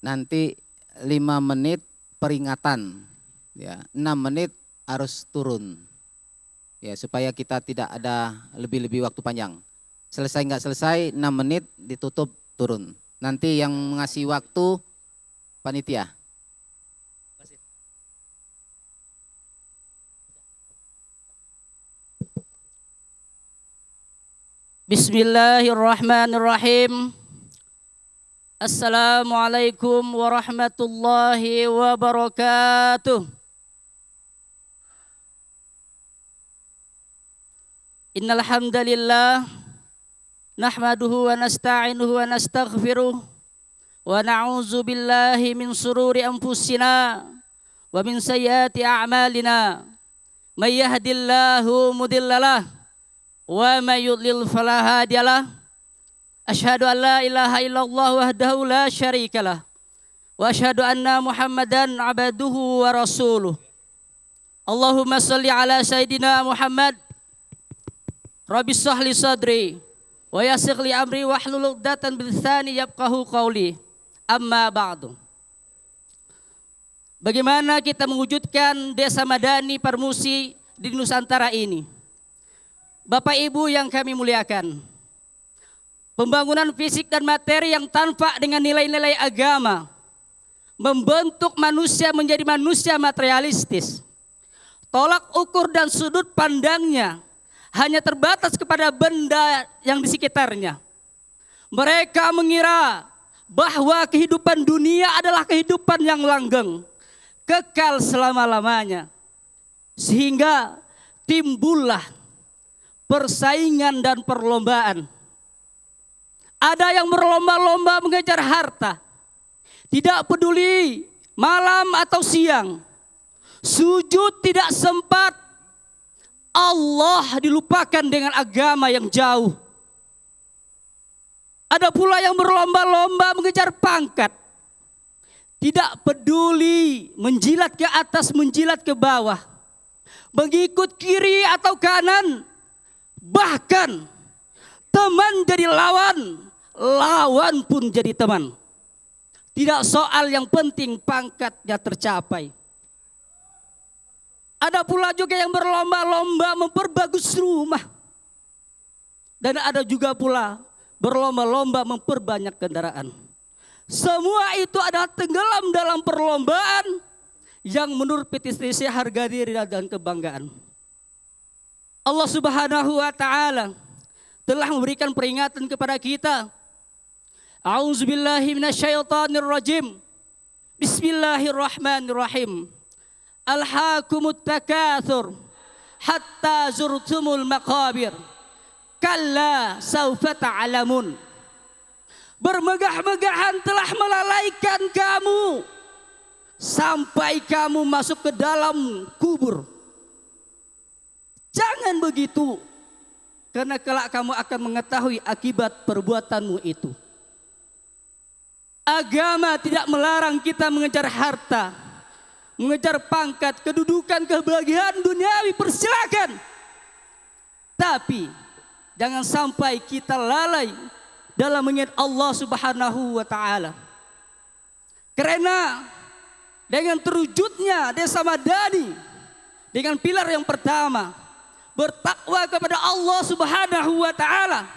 Nanti 5 menit peringatan, ya 6 menit harus turun, ya supaya kita tidak ada lebih-lebih waktu panjang. Selesai nggak selesai 6 menit ditutup turun. Nanti yang ngasih waktu panitia. Bismillahirrahmanirrahim. Assalamualaikum warahmatullahi wabarakatuh. Innal hamdalillah nahmaduhu wa nasta'inuhu wa nastaghfiruh wa na'udzu billahi min sururi anfusina wa min sayyiati a'malina. May yahdihillahu mudhillalah wa may yudlil fala hadiyalah. Asyhadu an la ilaha illallah wahdahu la syarikalah wa asyhadu anna Muhammadan abduhu wa rasuluh. Allahumma shalli ala sayidina Muhammad. Rabbi shrah li sadri wa yassir li amri wahlul 'uqdatam min lisani yafqahu qawli. Amma ba'du. Bagaimana kita mewujudkan Desa Madani Parmusi di Nusantara ini? Bapak Ibu yang kami muliakan, pembangunan fisik dan materi yang tanpa dengan nilai-nilai agama membentuk manusia menjadi manusia materialistis. Tolak ukur dan sudut pandangnya hanya terbatas kepada benda yang di sekitarnya. Mereka mengira bahwa kehidupan dunia adalah kehidupan yang langgeng, kekal selama-lamanya. Sehingga timbullah persaingan dan perlombaan. Ada yang berlomba-lomba mengejar harta, tidak peduli malam atau siang, sujud tidak sempat, Allah dilupakan dengan agama yang jauh. Ada pula yang berlomba-lomba mengejar pangkat, tidak peduli menjilat ke atas, menjilat ke bawah, mengikut kiri atau kanan, bahkan teman jadi lawan, lawan pun jadi teman. Tidak soal yang penting pangkatnya tercapai. Ada pula juga yang berlomba-lomba memperbagus rumah. Dan ada juga pula berlomba-lomba memperbanyak kendaraan. Semua itu adalah tenggelam dalam perlombaan yang menurut selisih harga diri dan kebanggaan. Allah Subhanahu wa taala telah memberikan peringatan kepada kita. A'udzubillahi minasyaitonirrajim. Bismillahirrahmanirrahim. Alhaakumut takatsur hatta zurtumul maqabir. Kalla saufa ta'lamun. Bermegah-megahan telah melalaikan kamu sampai kamu masuk ke dalam kubur. Jangan begitu, karena kelak kamu akan mengetahui akibat perbuatanmu itu. Agama tidak melarang kita mengejar harta, mengejar pangkat, kedudukan, kebahagiaan duniawi, persilakan. Tapi jangan sampai kita lalai dalam mengingat Allah Subhanahu wa taala. Karena dengan terwujudnya Desa Madani dengan pilar yang pertama, bertakwa kepada Allah Subhanahu wa taala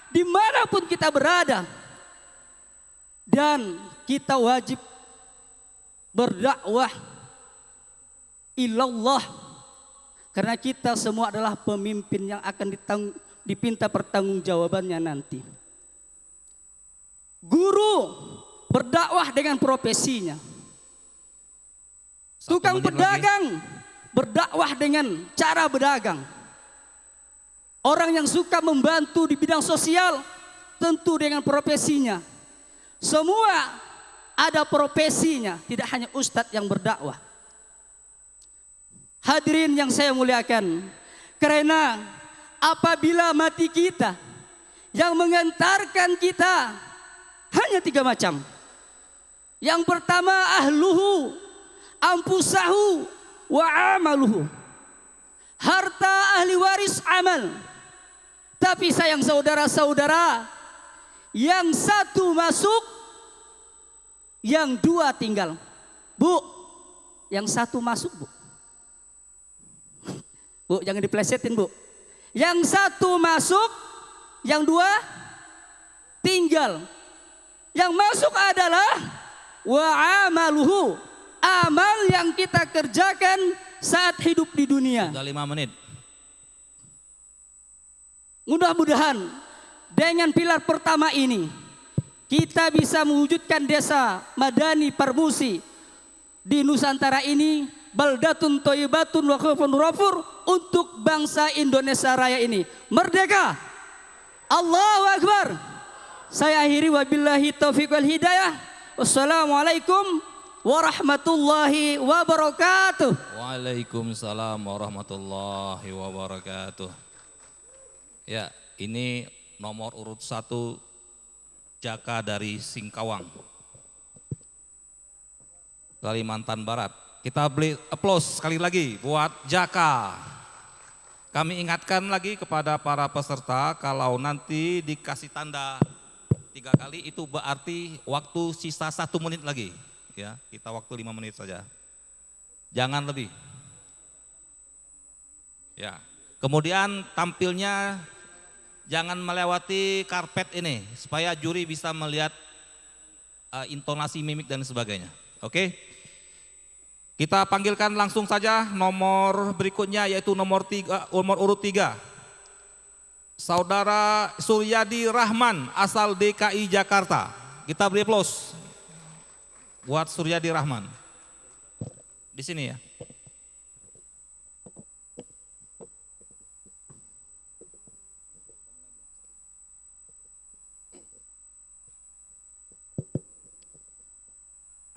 dimanapun kita berada, dan kita wajib berdakwah ilallah, karena kita semua adalah pemimpin yang akan dipinta pertanggungjawabannya nanti. Guru berdakwah dengan profesinya, tukang pedagang berdakwah dengan cara berdagang, orang yang suka membantu di bidang sosial tentu dengan profesinya. Semua ada profesinya, tidak hanya ustadz yang berdakwah. Hadirin yang saya muliakan, karena apabila mati kita yang mengantarkan kita hanya 3 macam. Yang pertama ahluhu, ampusahu, wa amaluhu. Harta ahli waris amal. Tapi sayang saudara-saudara, yang satu masuk, yang 2 tinggal. Bu, yang 1 masuk, Bu. Bu, jangan diplesetin, Bu. Yang 1 masuk, yang 2 tinggal. Yang masuk adalah wa amaluhu, amal yang kita kerjakan saat hidup di dunia. Sudah 5 menit. Mudah-mudahan dengan pilar pertama ini kita bisa mewujudkan desa Madani Parmusi di Nusantara ini, baldatun thayyibatun wa khaufun ghafur, untuk bangsa Indonesia Raya ini. Merdeka! Allahu Akbar! Saya akhiri, wabillahi taufiq wal hidayah. Wassalamualaikum warahmatullahi wabarakatuh. Waalaikumsalam warahmatullahi wabarakatuh. Ya, ini nomor urut 1 Jaka dari Singkawang, Kalimantan Barat. Kita beri aplaus sekali lagi buat Jaka. Kami ingatkan lagi kepada para peserta, kalau nanti dikasih tanda 3 kali itu berarti waktu sisa 1 menit lagi. Ya, kita waktu 5 menit saja. Jangan lebih. Ya. Kemudian tampilnya jangan melewati karpet ini supaya juri bisa melihat intonasi, mimik dan sebagainya. Oke? Kita panggilkan langsung saja nomor berikutnya, yaitu nomor urut 3. Saudara Suryadi Rahman asal DKI Jakarta. Kita beri aplaus buat Suryadi Rahman. Di sini ya.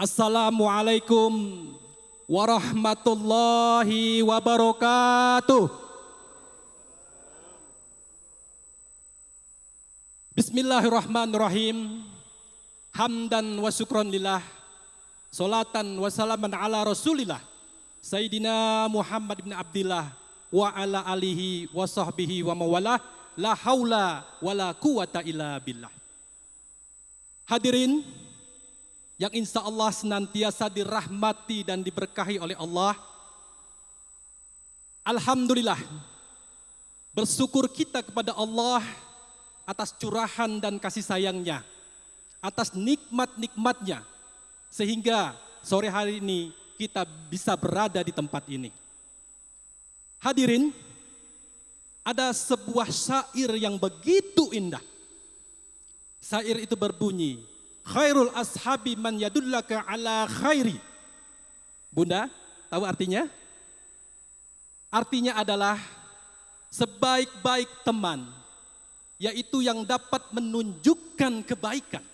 Assalamualaikum warahmatullahi wabarakatuh. Bismillahirrahmanirrahim. Hamdan wa syukran lillah. Salatan wa salaman ala rasulillah. Sayyidina Muhammad bin Abdillah wa ala alihi wa sahbihi wa mawalah. La haula wa la quwata illa billah. Hadirin yang insya Allah senantiasa dirahmati dan diberkahi oleh Allah. Alhamdulillah, bersyukur kita kepada Allah atas curahan dan kasih sayangnya, atas nikmat-nikmatnya, sehingga sore hari ini kita bisa berada di tempat ini. Hadirin, ada sebuah syair yang begitu indah. Syair itu berbunyi, khairul ashabi man yadullaka ala khairi. Bunda, tahu artinya? Artinya adalah sebaik-baik teman, yaitu yang dapat menunjukkan kebaikan.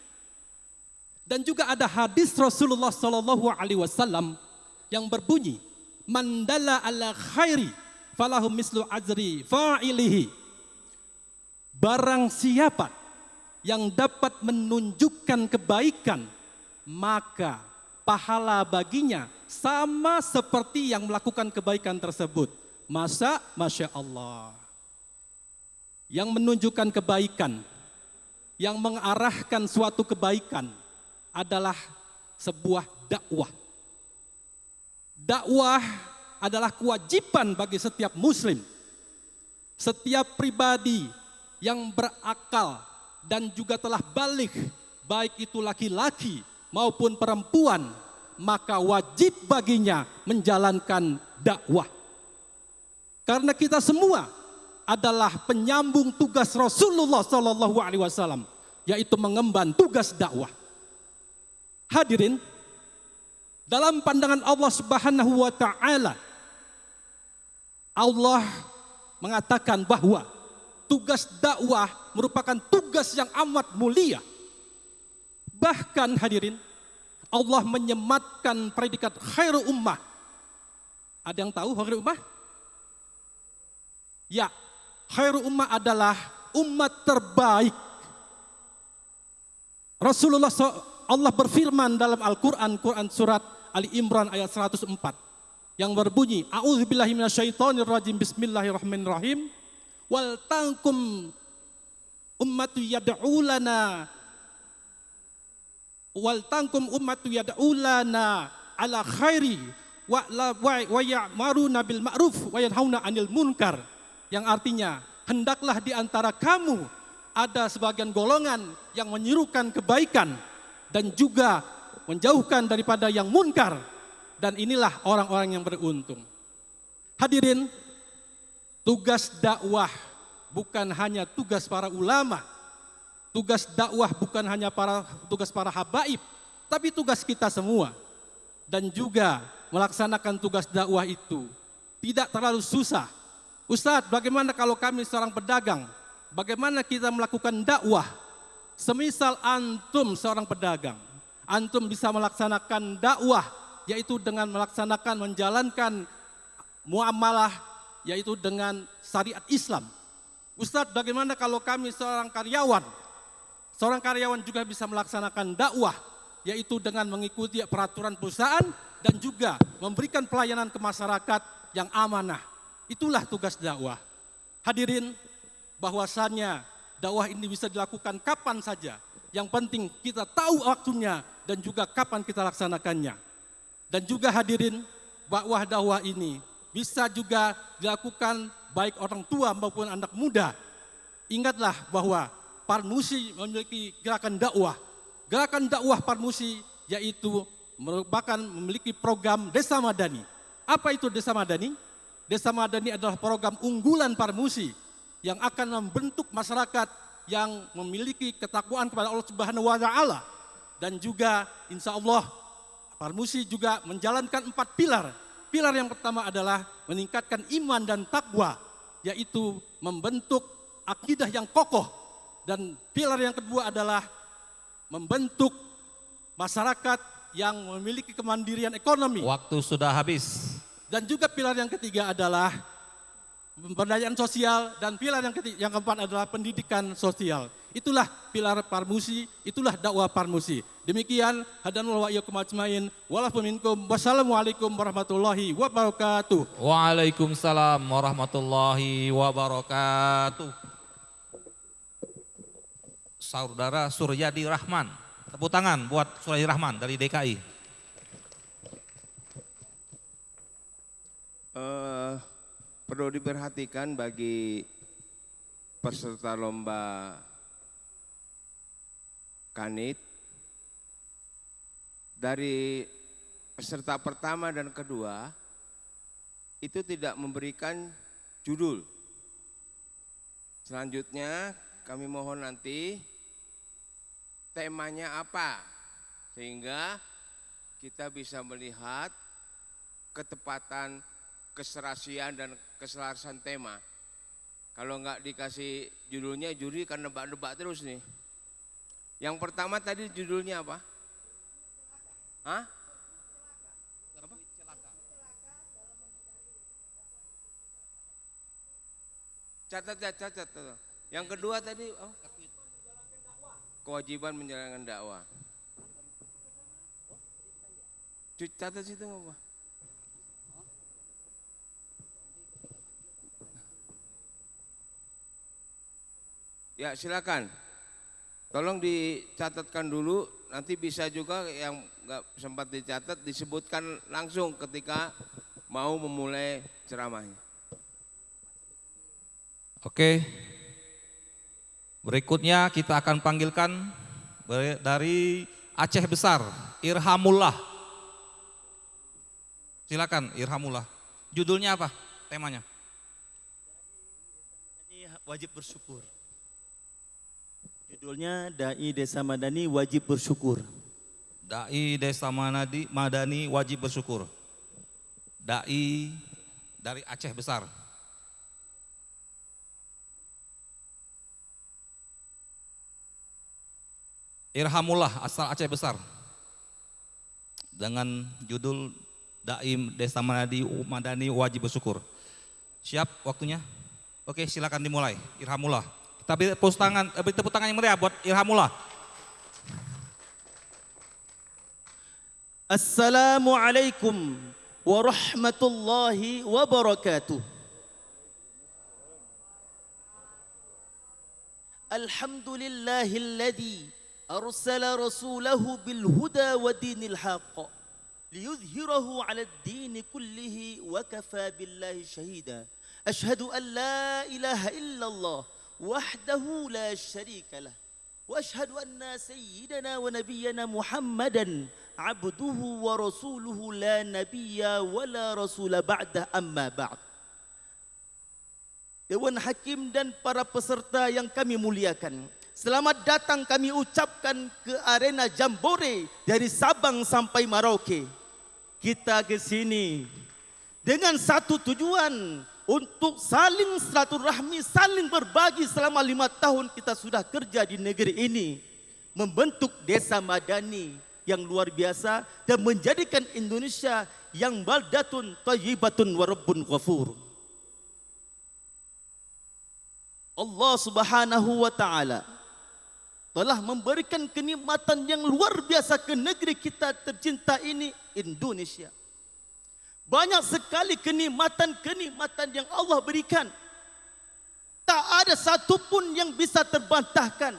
Dan juga ada hadis Rasulullah Sallallahu Alaihi Wasallam yang berbunyi, mandala ala khairi falahu mislu ajri fa'ilihi. Barang siapa yang dapat menunjukkan kebaikan, maka pahala baginya sama seperti yang melakukan kebaikan tersebut. Masya Allah. Yang menunjukkan kebaikan, yang mengarahkan suatu kebaikan adalah sebuah dakwah. Dakwah adalah kewajiban bagi setiap muslim. Setiap pribadi yang berakal dan juga telah balik, baik itu laki-laki maupun perempuan, maka wajib baginya menjalankan dakwah. Karena kita semua adalah penyambung tugas Rasulullah Sallallahu Alaihi Wasallam, yaitu mengemban tugas dakwah. Hadirin, dalam pandangan Allah Subhanahu Wa Taala, Allah mengatakan bahwa tugas dakwah merupakan tugas yang amat mulia. Bahkan hadirin, Allah menyematkan predikat khairu ummah. Ada yang tahu khairu ummah? Ya, khairu ummah adalah umat terbaik. Rasulullah Allah berfirman dalam Al-Quran, Quran surat Ali Imran ayat 104 yang berbunyi, a'udzubillahi minasyaitonirrajim, bismillahirrahmanirrahim. Wal tangkum ummatu yad'ulana wal tangkum ummatu yad'ulana ala khairi wa ya'maruna bil ma'ruf wa yanhauna 'anil munkar, yang artinya hendaklah di antara kamu ada sebagian golongan yang menyerukan kebaikan dan juga menjauhkan daripada yang munkar, dan inilah orang-orang yang beruntung. Hadirin, tugas dakwah bukan hanya tugas para ulama, tugas dakwah bukan hanya tugas para habaib, tapi tugas kita semua. Dan juga melaksanakan tugas dakwah itu tidak terlalu susah. Ustadz, bagaimana kalau kami seorang pedagang? Bagaimana kita melakukan dakwah? Semisal antum seorang pedagang, antum bisa melaksanakan dakwah, yaitu dengan menjalankan muamalah, yaitu dengan syariat Islam. Ustadz, bagaimana kalau kami seorang karyawan? Seorang karyawan juga bisa melaksanakan dakwah, yaitu dengan mengikuti peraturan perusahaan dan juga memberikan pelayanan ke masyarakat yang amanah. Itulah tugas dakwah. Hadirin, bahwasannya dakwah ini bisa dilakukan kapan saja. Yang penting kita tahu waktunya dan juga kapan kita laksanakannya. Dan juga hadirin, dakwah ini bisa juga dilakukan baik orang tua maupun anak muda. Ingatlah bahwa Parmusi memiliki gerakan dakwah. Gerakan dakwah Parmusi yaitu memiliki program Desa Madani. Apa itu Desa Madani? Desa Madani adalah program unggulan Parmusi yang akan membentuk masyarakat yang memiliki ketakwaan kepada Allah Subhanahu wa taala, dan juga insya Allah Parmusi juga menjalankan 4 pilar. Pilar yang pertama adalah meningkatkan iman dan takwa, yaitu membentuk akidah yang kokoh, dan pilar yang kedua adalah membentuk masyarakat yang memiliki kemandirian ekonomi. Waktu sudah habis. Dan juga pilar yang ketiga adalah pemberdayaan sosial, dan pilar yang keempat adalah pendidikan sosial. Itulah pilar Parmusi, itulah dakwah Parmusi. Demikian, hadanallahu wa iyyakum ajmain. Wassalamualaikum warahmatullahi wabarakatuh. Waalaikumsalam warahmatullahi wabarakatuh. Saudara Suryadi Rahman, tepuk tangan buat Suryadi Rahman dari DKI. Perlu diperhatikan bagi peserta lomba Kanit, dari peserta pertama dan kedua itu tidak memberikan judul. Selanjutnya kami mohon nanti temanya apa, sehingga kita bisa melihat ketepatan, keserasian dan keselarasan tema. Kalau nggak dikasih judulnya, juri kan nebak-nebak terus nih. Yang pertama tadi judulnya apa? Hah? Catat. Yang kedua tadi kewajiban menjalankan dakwah. Catat situ apa? Ya silakan, tolong dicatatkan dulu, nanti bisa juga yang nggak sempat dicatat disebutkan langsung ketika mau memulai ceramahnya. Oke, berikutnya kita akan panggilkan dari Aceh Besar, Irhamullah. Silakan Irhamullah. Judulnya apa? Temanya? Ini wajib bersyukur. Judulnya Dai Desa Madani Wajib Bersyukur. Dai Desa Madani Wajib Bersyukur. Dai dari Aceh Besar. Irhamullah asal Aceh Besar. Dengan judul Dai Desa Madani Wajib Bersyukur. Siap waktunya? Oke, silakan dimulai. Irhamullah. Tapi tepuk tangan yang meriah buat Irhamullah. Assalamualaikum warahmatullahi wabarakatuh. Alhamdulillahilladzi arsala rasulahu bil huda wa dinil haqq liyudhhirahu 'ala ad-din kullihi wa kafa billahi shahida. Ashhadu an la ilaha illallah wahdahu la syarika lah wa ashhadu anna sayyidana wa nabiyyana Muhammadan abduhu wa rasuluhu la nabiyya wa la rasula ba'dah amma ba'd. Dewan Hakim dan para peserta yang kami muliakan, selamat datang kami ucapkan ke arena Jambore dari Sabang sampai Merauke. Kita ke sini dengan satu tujuan, untuk saling silaturahmi, saling berbagi. Selama 5 tahun kita sudah kerja di negeri ini, membentuk desa madani yang luar biasa dan menjadikan Indonesia yang baldatun thayyibatun wa rabbun ghafur. Allah Subhanahu wa taala telah memberikan kenikmatan yang luar biasa ke negeri kita tercinta ini, Indonesia. Banyak sekali kenikmatan-kenikmatan yang Allah berikan. Tak ada satu pun yang bisa terbantahkan.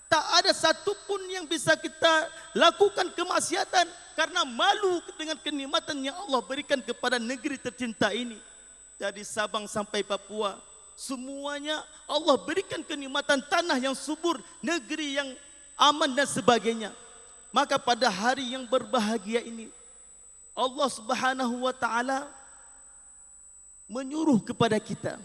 Tak ada satu pun yang bisa kita lakukan kemaksiatan karena malu dengan kenikmatan yang Allah berikan kepada negeri tercinta ini. Dari Sabang sampai Papua, semuanya Allah berikan kenikmatan, tanah yang subur, negeri yang aman dan sebagainya. Maka pada hari yang berbahagia ini, Allah Subhanahu wa taala menyuruh kepada kita,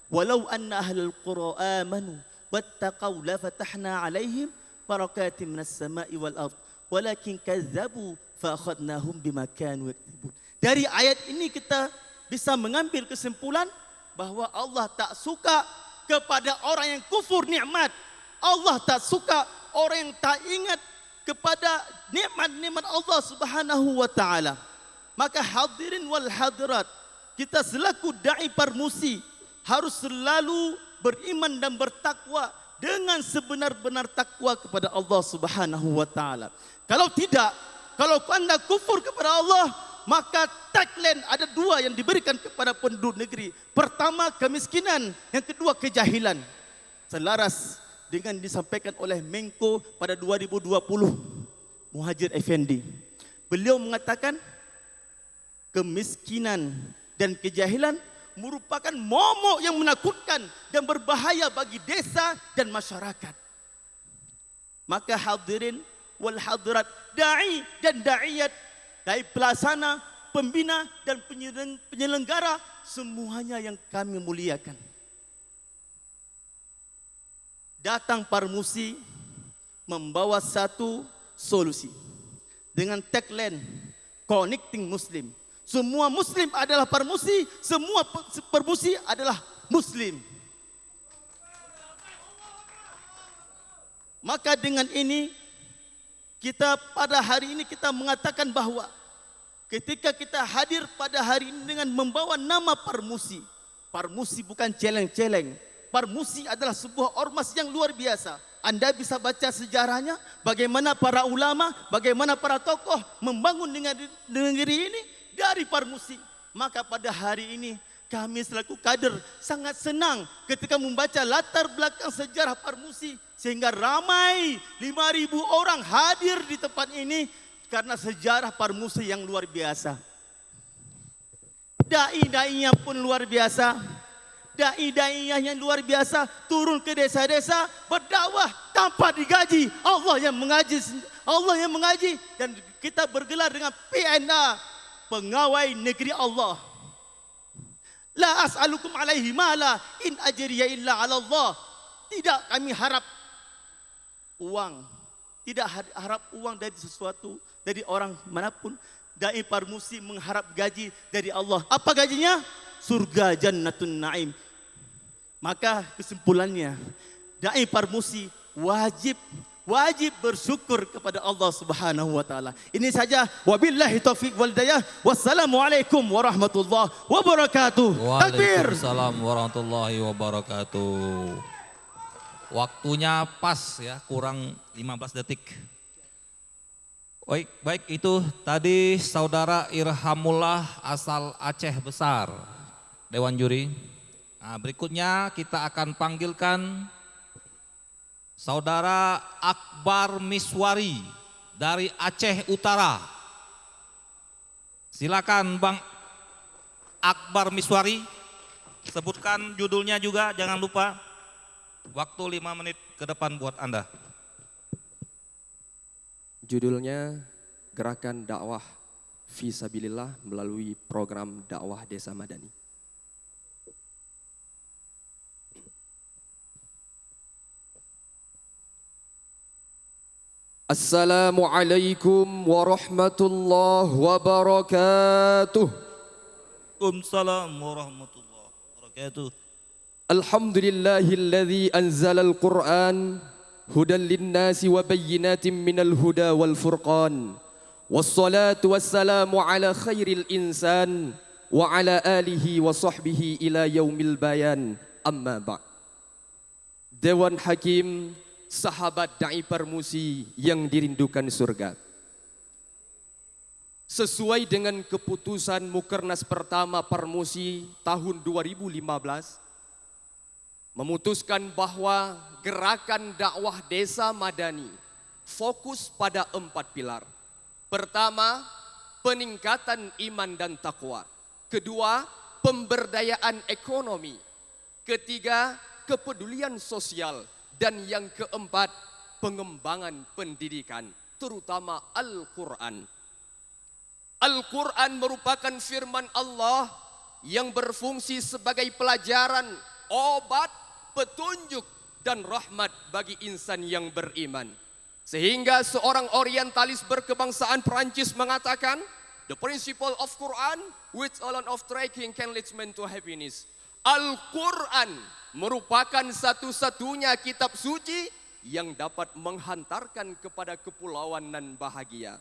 walau anna ahlul qura amanu wattaqau la fatahna alaihim barakatin minas sama'i wal ard walakin kazzabu fa akhadnahum bima kanu yaktubun. Dari ayat ini kita bisa mengambil kesimpulan bahwa Allah tak suka kepada orang yang kufur nikmat. Allah tak suka orang yang tak ingat kepada nikmat-nikmat Allah Subhanahu wa taala. Maka hadirin wal hadirat, kita selaku dai Parmusi harus selalu beriman dan bertakwa dengan sebenar-benar takwa kepada Allah Subhanahu wa taala. Kalau tidak, kalau Anda kufur kepada Allah, maka tagline ada 2 yang diberikan kepada penduduk negeri. Pertama, kemiskinan, yang kedua kejahilan. Selaras dengan disampaikan oleh Menko pada 2020, Muhajir Effendi. Beliau mengatakan kemiskinan dan kejahilan merupakan momok yang menakutkan dan berbahaya bagi desa dan masyarakat. Maka hadirin wal hadirat, dai dan daiyat, dai pelaksana, pembina dan penyelenggara, semuanya yang kami muliakan. Datang Parmusi membawa satu solusi dengan tagline Connecting Muslim. Semua Muslim adalah Parmusi, semua Parmusi adalah Muslim. Maka dengan ini kita pada hari ini kita mengatakan bahwa ketika kita hadir pada hari ini dengan membawa nama Parmusi, Parmusi bukan celeng-celeng. Parmusi adalah sebuah ormas yang luar biasa. Anda bisa baca sejarahnya, bagaimana para ulama, bagaimana para tokoh membangun negeri ini dari Parmusi. Maka pada hari ini kami selaku kader sangat senang ketika membaca latar belakang sejarah Parmusi, sehingga ramai 5.000 orang hadir di tempat ini karena sejarah Parmusi yang luar biasa. Dai-dainya pun luar biasa. Dai-dainya yang luar biasa turun ke desa-desa berdakwah tanpa digaji. Allah yang mengaji dan kita bergelar dengan PNA, pengawai negeri Allah. La as'alukum alaihi mala in ajriya illa 'ala Allah. Tidak kami harap uang, tidak harap uang dari sesuatu, dari orang manapun. Dai Parmusi mengharap gaji dari Allah. Apa gajinya? Surga jannatun naim. Maka kesimpulannya, dai Parmusi wajib bersyukur kepada Allah Subhanahu wa taala. Ini saja, wabillahi taufik wal hidayah. Wassalamualaikum warahmatullahi wabarakatuh. Takbir. Waalaikumsalam warahmatullahi wabarakatuh. Waktunya pas ya, kurang 15 detik. Baik itu tadi saudara Irhamullah asal Aceh Besar, Dewan Juri. Nah, berikutnya kita akan panggilkan Saudara Akbar Miswari dari Aceh Utara. Silakan Bang Akbar Miswari, sebutkan judulnya juga, jangan lupa. Waktu 5 menit ke depan buat Anda. Judulnya Gerakan Dakwah Fisabilillah melalui program dakwah Desa Madani. Assalamualaikum warahmatullahi wabarakatuh. Waalaikumsalam warahmatullahi wabarakatuh. Alhamdulillahilladzi anzalal Qur'an hudan linnasi wa bayyinatin minal huda wal furqan. Wassalatu wassalamu ala khairil insan wa ala alihi wa sahbihi ila yaumil bayan. Amma ba'. Dewan Hakim, sahabat Da'i Parmusi yang dirindukan surga. Sesuai dengan keputusan Mukernas pertama Parmusi tahun 2015, memutuskan bahwa gerakan dakwah Desa Madani fokus pada 4 pilar. Pertama, peningkatan iman dan takwa. Kedua, pemberdayaan ekonomi. Ketiga, kepedulian sosial. Dan yang keempat, pengembangan pendidikan, terutama Al-Quran. Al-Quran merupakan firman Allah yang berfungsi sebagai pelajaran, obat, petunjuk, dan rahmat bagi insan yang beriman. Sehingga seorang orientalis berkebangsaan Perancis mengatakan, the principle of Quran, which alone of tracking can lead man to happiness. Al-Quran merupakan satu-satunya kitab suci yang dapat menghantarkan kepada kepulauan dan bahagia.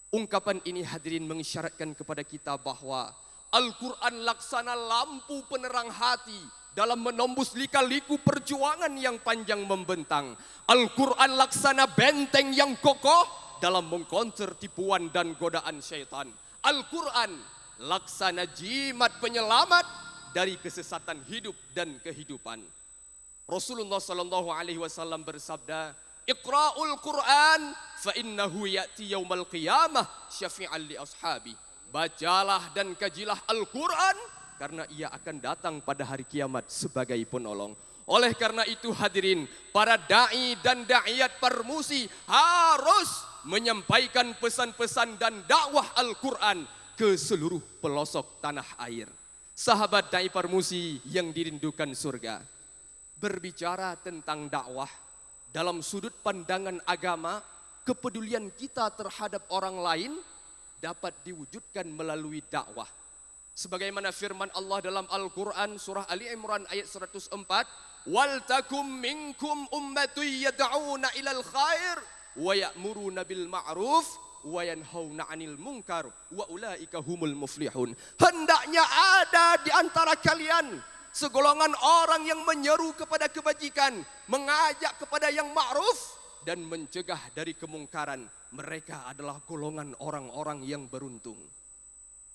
Ungkapan ini hadirin mengisyaratkan kepada kita bahwa Al-Quran laksana lampu penerang hati dalam menembus lika-liku perjuangan yang panjang membentang. Al-Quran laksana benteng yang kokoh dalam mengkonter tipuan dan godaan syaitan. Al-Quran laksana jimat penyelamat dari kesesatan hidup dan kehidupan. Rasulullah sallallahu alaihi wasallam bersabda, "Iqra'ul Qur'an fa innahu ya'ti yaumal qiyamah syafi'an li ashabi." Bacalah dan kajilah Al-Qur'an karena ia akan datang pada hari kiamat sebagai penolong. Oleh karena itu hadirin, para dai dan da'iyat Parmusi harus menyampaikan pesan-pesan dan dakwah Al-Qur'an ke seluruh pelosok tanah air. Sahabat Da'i Parmusi yang dirindukan surga, berbicara tentang dakwah dalam sudut pandangan agama, kepedulian kita terhadap orang lain dapat diwujudkan melalui dakwah. Sebagaimana firman Allah dalam Al-Quran surah Ali Imran ayat 104, "Wal takum minkum ummatun yad'una ilal khair wa ya'muruna bil ma'ruf wa yanhauna 'anil munkar wa ulaika humul muflihun." Hendaknya ada di antara kalian segolongan orang yang menyeru kepada kebajikan, mengajak kepada yang ma'ruf dan mencegah dari kemungkaran. Mereka adalah golongan orang-orang yang beruntung.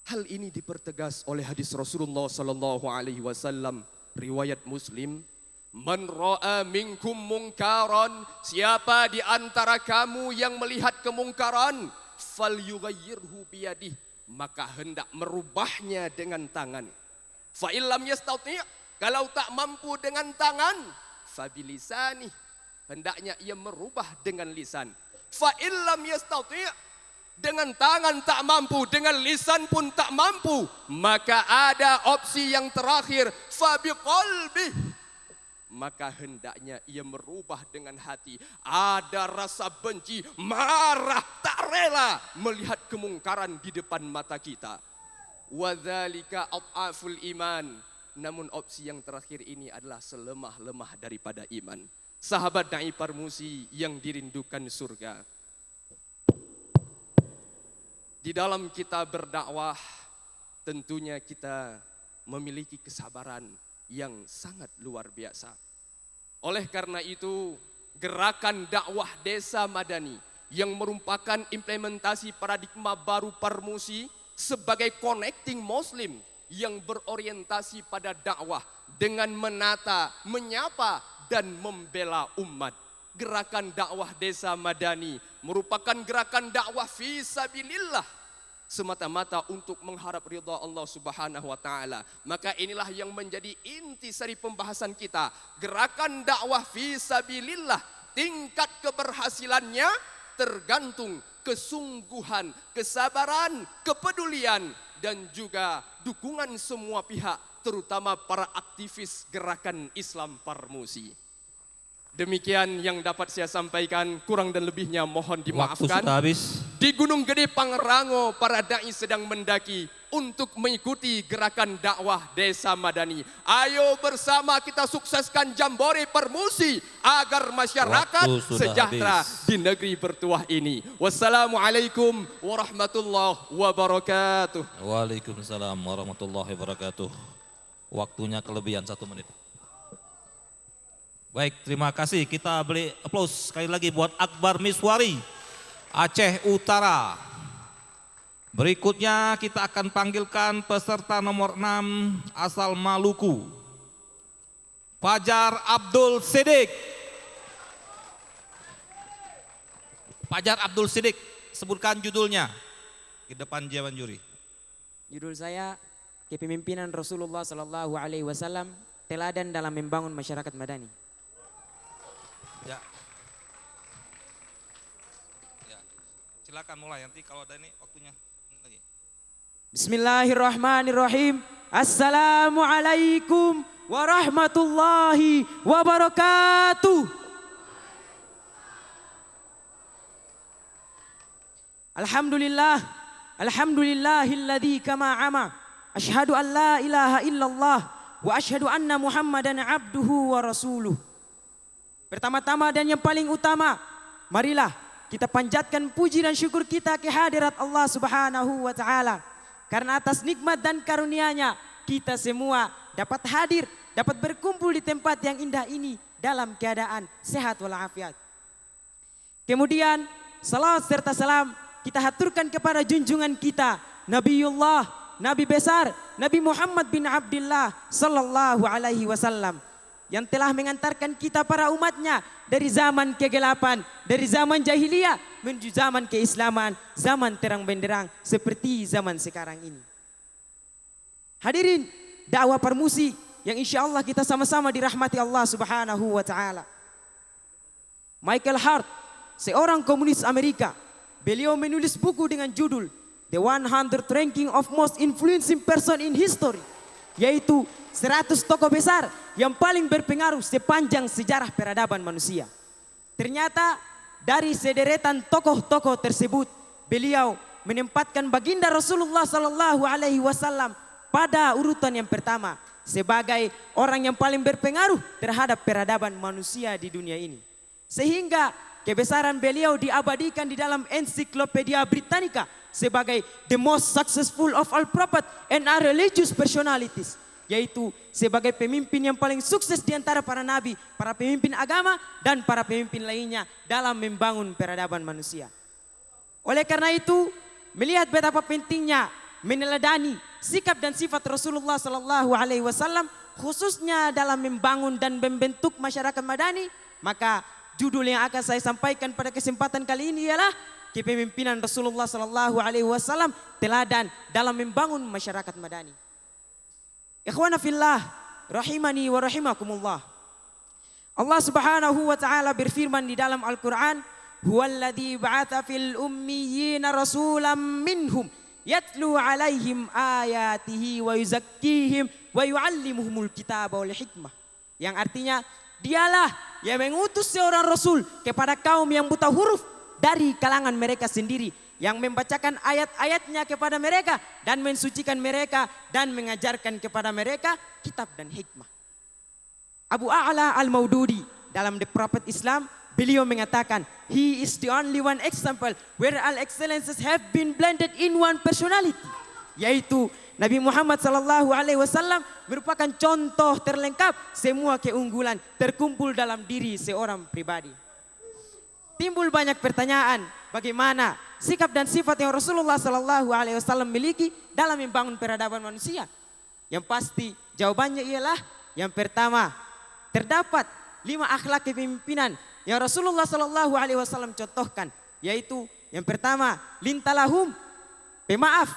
Hal ini dipertegas oleh hadis Rasulullah sallallahu alaihi wasallam riwayat Muslim, "Man ra'a minkum munkaran," siapa di antara kamu yang melihat kemungkaran, falyughayyirhu biyadihi, maka hendak merubahnya dengan tangan. Fa illam yastati', kalau tak mampu dengan tangan, fabilisani, hendaknya ia merubah dengan lisan. Fa illam yastati', dengan tangan tak mampu, dengan lisan pun tak mampu, maka ada opsi yang terakhir, fabiqalbi, maka hendaknya ia merubah dengan hati. Ada rasa benci, marah, tak rela melihat kemungkaran di depan mata kita. Wadzalika adhaful iman. Namun opsi yang terakhir ini adalah selemah-lemah daripada iman. Sahabat Da'i Parmusi yang dirindukan surga, di dalam kita berdakwah tentunya kita memiliki kesabaran yang sangat luar biasa. Oleh karena itu, gerakan dakwah Desa Madani yang merupakan implementasi paradigma baru Parmusi sebagai connecting Muslim yang berorientasi pada dakwah dengan menata, menyapa dan membela umat gerakan dakwah desa madani merupakan gerakan dakwah fi sabilillah semata-mata untuk mengharap ridha Allah Subhanahu wa taala. Maka inilah yang menjadi intisari pembahasan kita. Gerakan dakwah fi sabilillah, tingkat keberhasilannya tergantung kesungguhan, kesabaran, kepedulian dan juga dukungan semua pihak, terutama para aktivis gerakan Islam Parmusi. Demikian yang dapat saya sampaikan, kurang dan lebihnya mohon Waktu dimaafkan. sudah habis. Di Gunung Gede Pangrango, para dai sedang mendaki untuk mengikuti gerakan dakwah desa madani. Ayo bersama kita sukseskan Jambore Parmusi agar masyarakat Waktu sudah sejahtera habis. di negeri bertuah ini. Wassalamualaikum warahmatullahi wabarakatuh. Waalaikumsalam warahmatullahi wabarakatuh. Waktunya kelebihan 1 menit. Baik, terima kasih. Kita beri aplaus sekali lagi buat Akbar Miswari, Aceh Utara. Berikutnya kita akan panggilkan peserta nomor 6 asal Maluku, Fajar Abdul Sidik. Fajar Abdul Sidik, sebutkan judulnya di depan Dewan Juri. Judul saya Kepemimpinan Rasulullah Sallallahu Alaihi Wasallam, teladan dalam membangun masyarakat madani. Ya. Ya. Silakan mulai, nanti kalau ada ini waktunya lagi. Bismillahirrahmanirrahim. Assalamualaikum warahmatullahi wabarakatuh. Alhamdulillah, alhamdulillahilladzi kama ama. Asyhadu an la ilaha illallah wa asyhadu anna Muhammadan abduhu wa rasuluh. Pertama-tama dan yang paling utama, marilah kita panjatkan puji dan syukur kita kehadirat Allah Subhanahu wa taala. Karena atas nikmat dan karunia-Nya kita semua dapat hadir, dapat berkumpul di tempat yang indah ini dalam keadaan sehat walafiat. Kemudian salawat serta salam kita haturkan kepada junjungan kita Nabiullah, Nabi besar, Nabi Muhammad bin Abdullah sallallahu alaihi wasallam, yang telah mengantarkan kita para umatnya dari zaman kegelapan, dari zaman jahiliyah menuju zaman keislaman, zaman terang benderang seperti zaman sekarang ini. Hadirin dakwah Parmusi yang insya Allah kita sama-sama dirahmati Allah Subhanahu wa taala. Michael Hart, seorang komunis Amerika, beliau menulis buku dengan judul The 100 Ranking of Most Influencing Person in History, yaitu 100 tokoh besar yang paling berpengaruh sepanjang sejarah peradaban manusia. Ternyata dari sederetan tokoh-tokoh tersebut, beliau menempatkan baginda Rasulullah Sallallahu Alaihi Wasallam pada urutan yang pertama sebagai orang yang paling berpengaruh terhadap peradaban manusia di dunia ini. Sehingga kebesaran beliau diabadikan di dalam Encyclopedia Britannica sebagai the most successful of all prophet and our religious personalities, yaitu sebagai pemimpin yang paling sukses di antara para nabi, para pemimpin agama dan para pemimpin lainnya dalam membangun peradaban manusia. Oleh karena itu, melihat betapa pentingnya meneladani sikap dan sifat Rasulullah Sallallahu Alaihi Wasallam khususnya dalam membangun dan membentuk masyarakat madani, maka judul yang akan saya sampaikan pada kesempatan kali ini ialah Kepemimpinan Rasulullah Sallallahu Alaihi Wasallam, teladan dalam membangun masyarakat madani. Ikhwana fillah, rahimani wa rahimakumullah. Allah Subhanahu wa taala berfirman di dalam Al-Qur'an, "Huwallazi ba'atsa fil ummiyina rasulam minhum yatlu 'alaihim ayatihi wa yuzakkihim wa yu'allimuhumul kitaba wal hikmah." Yang artinya, dialah yang mengutus seorang rasul kepada kaum yang buta huruf dari kalangan mereka sendiri, yang membacakan ayat-ayatnya kepada mereka dan mensucikan mereka dan mengajarkan kepada mereka kitab dan hikmah. Abu A'la Al-Maududi dalam The Prophet Islam, beliau mengatakan, he is the only one example where all excellences have been blended in one personality, yaitu Nabi Muhammad Sallallahu Alaihi Wasallam merupakan contoh terlengkap semua keunggulan terkumpul dalam diri seorang pribadi. Timbul banyak pertanyaan, bagaimana sikap dan sifat yang Rasulullah Sallallahu Alaihi Wasallam miliki dalam membangun peradaban manusia? Yang pasti jawabannya ialah yang pertama, terdapat 5 akhlak kepemimpinan yang Rasulullah Sallallahu Alaihi Wasallam contohkan, yaitu yang pertama lintalahum, pemaaf,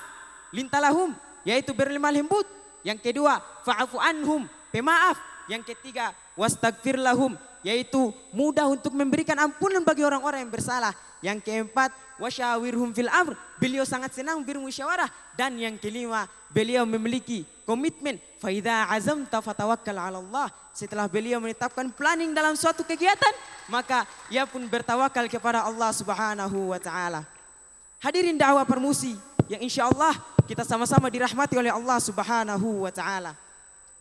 lintalahum, yaitu berlemah lembut. Yang kedua fa'fu anhum, pemaaf. Yang ketiga wastagfir lahum, yaitu mudah untuk memberikan ampunan bagi orang-orang yang bersalah. Yang keempat wasyawirhum fil amr, beliau sangat senang bermusyawarah. Dan yang kelima beliau memiliki komitmen, faidha azamta fatawakkal 'ala Allah. Setelah beliau menetapkan planning dalam suatu kegiatan, maka ia pun bertawakal kepada Allah Subhanahu wa taala. Hadirin dakwah permusi yang insyaallah kita sama-sama dirahmati oleh Allah Subhanahu wa taala.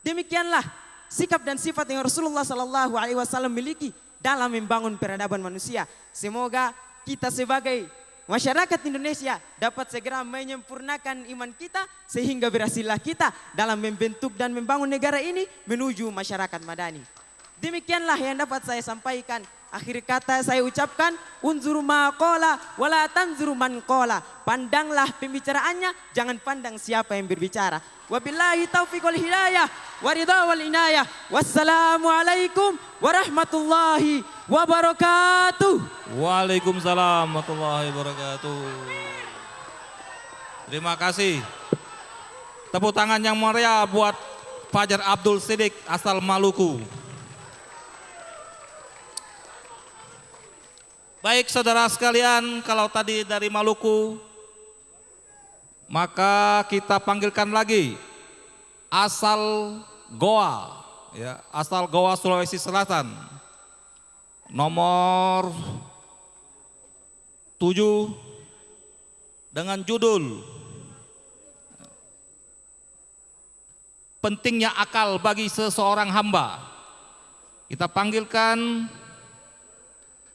Demikianlah sikap dan sifat yang Rasulullah Sallallahu Alaihi Wasallam miliki dalam membangun peradaban manusia. Semoga kita sebagai masyarakat Indonesia dapat segera menyempurnakan iman kita sehingga berhasillah kita dalam membentuk dan membangun negara ini menuju masyarakat madani. Demikianlah yang dapat saya sampaikan. Akhir kata saya ucapkan, unzuru ma qala wala tanzuru man qala. Pandanglah pembicaraannya, jangan pandang siapa yang berbicara. Wabillahi taufiq wal hidayah wa ridha wal inayah. Wassalamualaikum warahmatullahi wabarakatuh. Waalaikumsalam warahmatullahi wabarakatuh. Terima kasih. Tepuk tangan yang meriah buat Fajar Abdul Siddiq asal Maluku. Baik saudara sekalian, kalau tadi dari Maluku, maka kita panggilkan lagi asal Goa, ya, asal Goa Sulawesi Selatan. Nomor 7 dengan judul Pentingnya Akal Bagi Seseorang Hamba. Kita panggilkan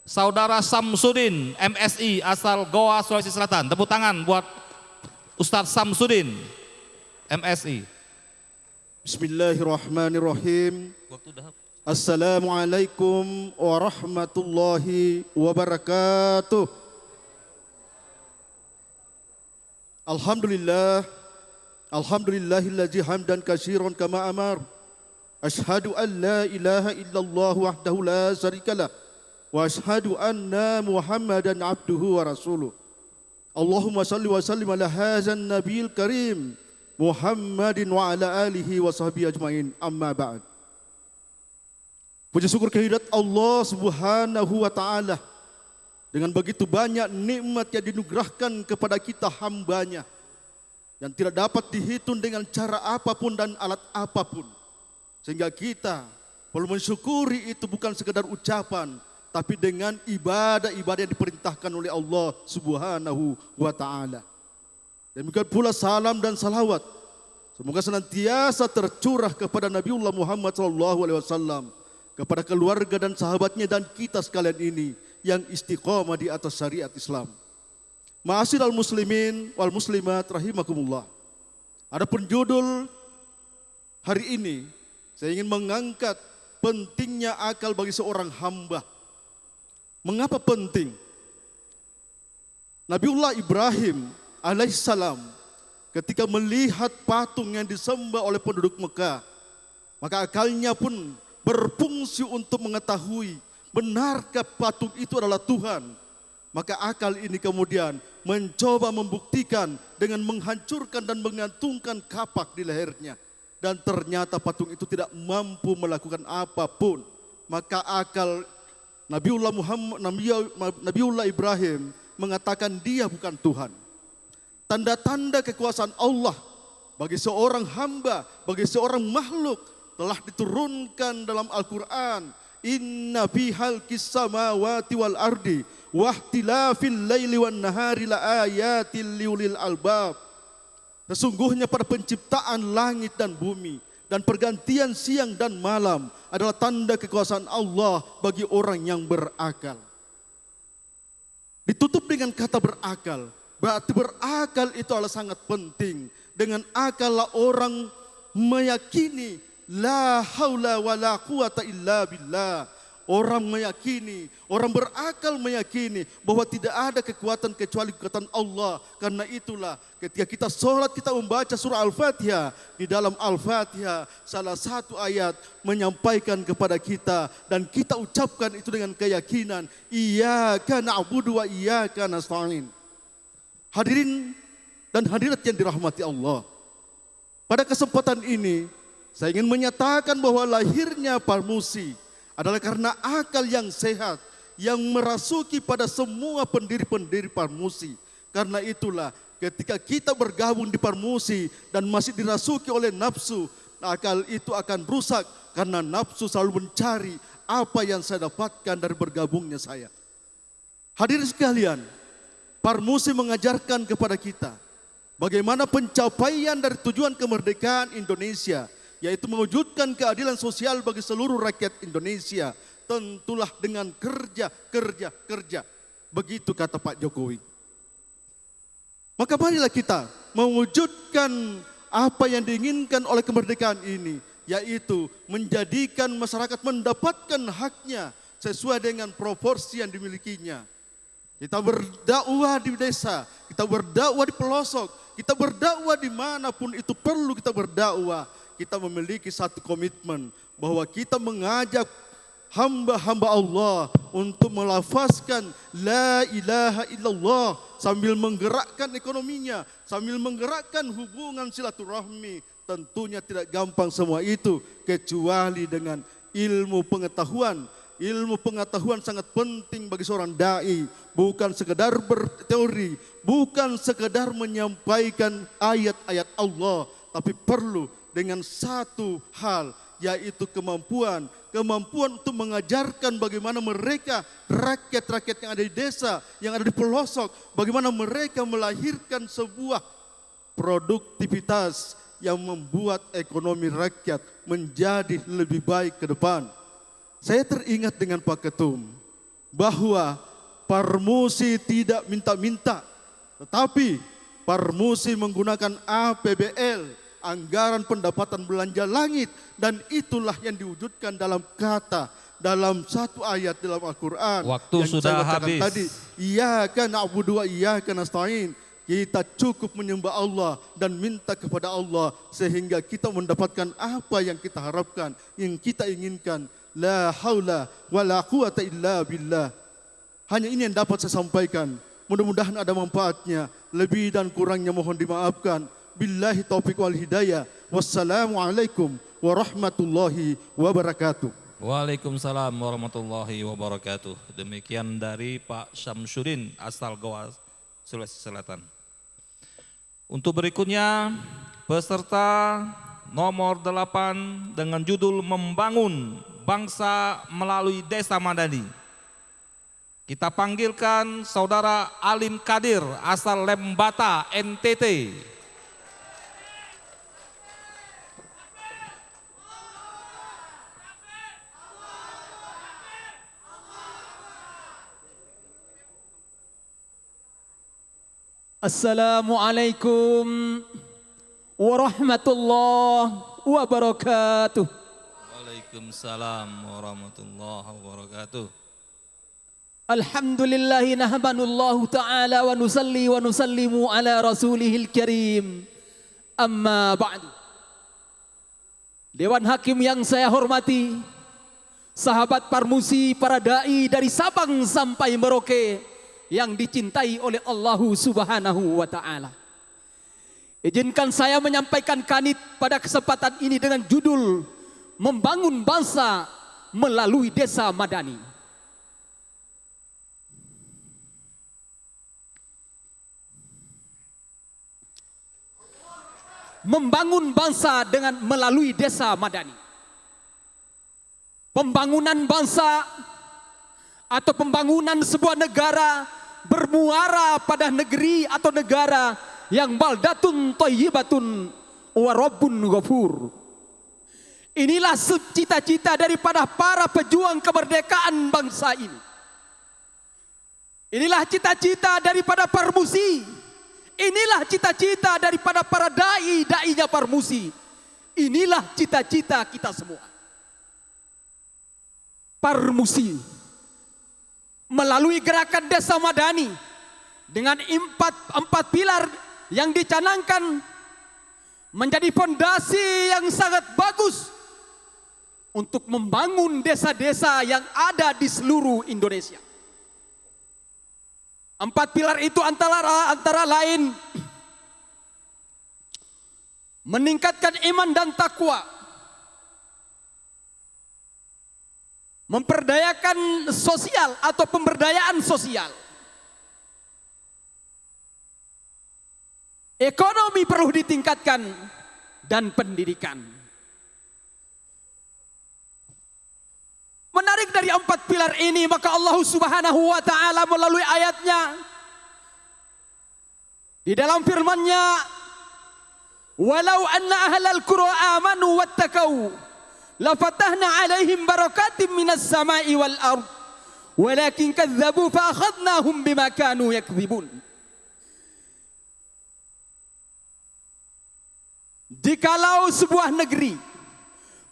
Saudara Samsudin MSI asal Goa Sulawesi Selatan. Tepuk tangan buat Ustadz Samsudin MSI. Bismillahirrahmanirrahim. Assalamualaikum warahmatullahi wabarakatuh. Alhamdulillah. Alhamdulillahillazi hamdan katsiran kama amar. Asyhadu an la ilaha illallah wahdahu la syarikalah. Wa asyhadu anna Muhammadan abduhu wa rasuluh. Allahumma salli wa sallim ala hadzal nabiyil karim Muhammadin wa ala alihi wa sahbihi ajmain. Amma ba'd. Puji syukur kehadirat Allah Subhanahu wa taala dengan begitu banyak nikmat yang dinugerahkan kepada kita hambanya yang tidak dapat dihitung dengan cara apapun dan alat apapun, sehingga kita perlu mensyukuri itu bukan sekedar ucapan, tapi dengan ibadah-ibadah yang diperintahkan oleh Allah Subhanahu wa taala. Demikian pula salam dan salawat semoga senantiasa tercurah kepada Nabiullah Muhammad SAW, kepada keluarga dan sahabatnya dan kita sekalian ini yang istiqamah di atas syariat Islam. Ma'asyiral muslimin wal muslimat rahimakumullah. Adapun judul hari ini saya ingin mengangkat pentingnya akal bagi seorang hamba. Mengapa penting? Nabiullah Ibrahim alaihissalam ketika melihat patung yang disembah oleh penduduk Mekah, maka akalnya pun berfungsi untuk mengetahui benarkah patung itu adalah Tuhan. Maka akal ini kemudian mencoba membuktikan dengan menghancurkan dan mengantungkan kapak di lehernya. Dan ternyata patung itu tidak mampu melakukan apapun. Maka akal Nabiullah Ibrahim mengatakan dia bukan Tuhan. Tanda-tanda kekuasaan Allah bagi seorang hamba, bagi seorang makhluk telah diturunkan dalam Al-Quran. Inna fi khalqis samawati wal ardi wahtilafil laili wan nahari la ayatil liulil albab. Sesungguhnya pada penciptaan langit dan bumi dan pergantian siang dan malam adalah tanda kekuasaan Allah bagi orang yang berakal. Ditutup dengan kata berakal, berarti berakal itu adalah sangat penting. Dengan akal orang meyakini la haula wala quwata illa billah. orang meyakini, orang berakal meyakini bahwa tidak ada kekuatan kecuali kekuatan Allah. Karena itulah ketika kita sholat kita membaca surah Al-Fatihah. Di dalam Al-Fatihah salah satu ayat menyampaikan kepada kita dan kita ucapkan itu dengan keyakinan. Iyyaka na'budu wa iyyaka nasta'in. Hadirin dan hadirat yang dirahmati Allah. Pada kesempatan ini saya ingin menyatakan bahwa lahirnya Parmusi adalah karena akal yang sehat yang merasuki pada semua pendiri-pendiri Parmusi. Karena itulah ketika kita bergabung di Parmusi dan masih dirasuki oleh nafsu, akal itu akan rusak karena nafsu selalu mencari apa yang saya dapatkan dari bergabungnya saya. Hadirin sekalian, Parmusi mengajarkan kepada kita bagaimana pencapaian dari tujuan kemerdekaan Indonesia, yaitu mewujudkan keadilan sosial bagi seluruh rakyat Indonesia, tentulah dengan kerja. Begitu kata Pak Jokowi. Maka marilah kita mewujudkan apa yang diinginkan oleh kemerdekaan ini, yaitu menjadikan masyarakat mendapatkan haknya sesuai dengan proporsi yang dimilikinya. Kita berdakwah di desa, kita berdakwah di pelosok, kita berdakwah dimanapun itu perlu kita berdakwah. Kita memiliki satu komitmen bahwa kita mengajak hamba-hamba Allah untuk melafazkan la ilaha illallah sambil menggerakkan ekonominya, sambil menggerakkan hubungan silaturahmi. Tentunya tidak gampang semua itu kecuali dengan ilmu pengetahuan. Ilmu pengetahuan sangat penting bagi seorang dai, bukan sekedar berteori, bukan sekedar menyampaikan ayat-ayat Allah, tapi perlu dengan satu hal, yaitu kemampuan untuk mengajarkan bagaimana mereka, rakyat-rakyat yang ada di desa, yang ada di pelosok, bagaimana mereka melahirkan sebuah produktivitas yang membuat ekonomi rakyat menjadi lebih baik ke depan. Saya teringat dengan Pak Ketum bahwa Parmusi tidak minta-minta, tetapi Parmusi menggunakan APBL, anggaran pendapatan belanja langit, dan itulah yang diwujudkan dalam kata, dalam satu ayat dalam Al-Quran. Waktu yang sudah saya katakan habis. tadi, iyyaka na'budu wa iyyaka nasta'in. Kita cukup menyembah Allah dan minta kepada Allah sehingga kita mendapatkan apa yang kita harapkan, yang kita inginkan. La haula wa la quwata illa billah. Hanya ini yang dapat saya sampaikan. Mudah-mudahan ada manfaatnya. Lebih dan kurangnya mohon dimaafkan. Billahi taufiq wal hidayah. Wassalamualaikum warahmatullahi wabarakatuh. Waalaikumsalam warahmatullahi wabarakatuh. Demikian dari Pak Syamsuddin asal Goa, Sulawesi Selatan. Untuk berikutnya peserta nomor 8 dengan judul Membangun Bangsa Melalui Desa Madani. Kita panggilkan Saudara Alim Kadir asal Lembata, NTT. Assalamualaikum warahmatullahi wabarakatuh. Waalaikumsalam warahmatullahi wabarakatuh. Alhamdulillahi nahmanullahu ta'ala wa nusalli wa nusallimu ala rasulihil karim. Amma ba'du. Dewan Hakim yang saya hormati, sahabat Parmusi, para dai dari Sabang sampai Merauke yang dicintai oleh Allah Subhanahu wa ta'ala. Izinkan saya menyampaikan kanit pada kesempatan ini dengan judul Membangun Bangsa Melalui Desa Madani. Membangun bangsa dengan melalui desa madani. Pembangunan bangsa atau pembangunan sebuah negara bermuara pada negeri atau negara yang baldatun thayyibatun wa rabbun ghafur. Inilah cita-cita daripada para pejuang kemerdekaan bangsa ini. Inilah cita-cita daripada Parmusi. Inilah cita-cita daripada para dai-dainya Parmusi. Inilah cita-cita kita semua. Parmusi melalui gerakan Desa Madani dengan empat pilar yang dicanangkan menjadi fondasi yang sangat bagus untuk membangun desa-desa yang ada di seluruh Indonesia. 4 pilar itu antara lain meningkatkan iman dan takwa, memperdayakan sosial atau pemberdayaan sosial, ekonomi perlu ditingkatkan, dan pendidikan. Menarik dari 4 pilar ini, maka Allah Subhanahu wa ta'ala melalui ayatnya di dalam firman-Nya, walau anna ahlal qura amanu wattaqau lafatahna alaihim barakatim minas sama'i wal ard walakin kadzabu fa akhadnahum bima kanu yakdzibun. Jikalau sebuah negeri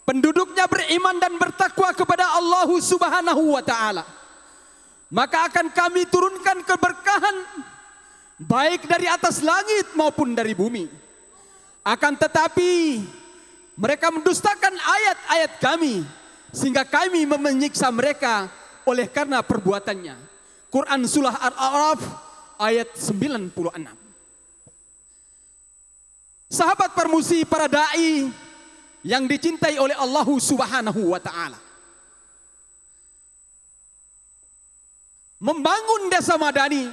penduduknya beriman dan bertakwa kepada Allah Subhanahu wa ta'ala, maka akan kami turunkan keberkahan baik dari atas langit maupun dari bumi. Akan tetapi mereka mendustakan ayat-ayat kami, sehingga kami menyiksa mereka oleh karena perbuatannya. Quran Surah Al-A'raf ayat 96. Sahabat Parmusi, para da'i yang dicintai oleh Allah Subhanahu wa ta'ala, membangun Desa Madani